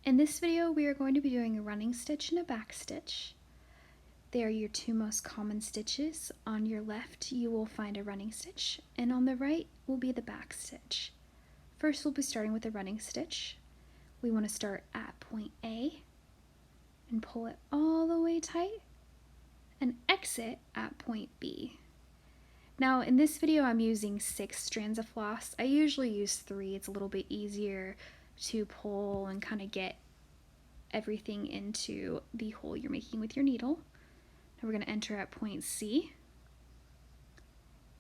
In this video, we are going to be doing a running stitch and a back stitch. They are your two most common stitches. On your left, you will find a running stitch, and on the right will be the back stitch. First, we'll be starting with a running stitch. We want to start at point A and pull it all the way tight and exit at point B. Now, in this video, I'm using 6 strands of floss. I usually use 3. It's a little bit easier to pull and kind of get everything into the hole you're making with your needle. Now we're going to enter at point C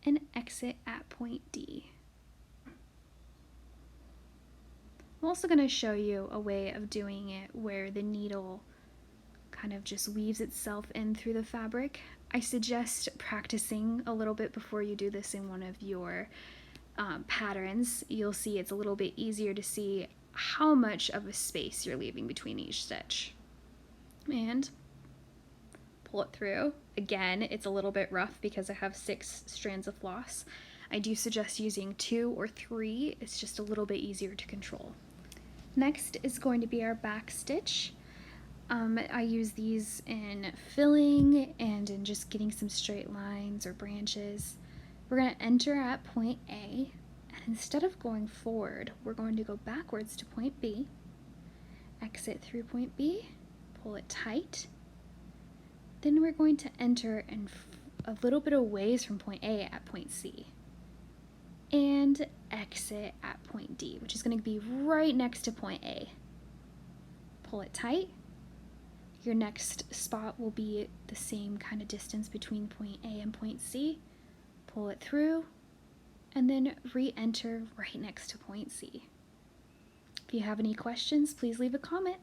and exit at point D. I'm also going to show you a way of doing it where the needle kind of just weaves itself in through the fabric. I suggest practicing a little bit before you do this in one of your patterns. You'll see it's a little bit easier to see how much of a space you're leaving between each stitch. And pull it through. Again, it's a little bit rough because I have 6 strands of floss. I do suggest using 2 or 3. It's just a little bit easier to control. Next is going to be our back stitch. I use these in filling and in just getting some straight lines or branches. We're going to enter at point A, and instead of going forward, we're going to go backwards to point B, exit through point B, pull it tight. Then we're going to enter in a little bit of ways from point A at point C, and exit at point D, which is going to be right next to point A. Pull it tight. Your next spot will be the same kind of distance between point A and point C. Pull it through, and then re-enter right next to point C. If you have any questions, please leave a comment.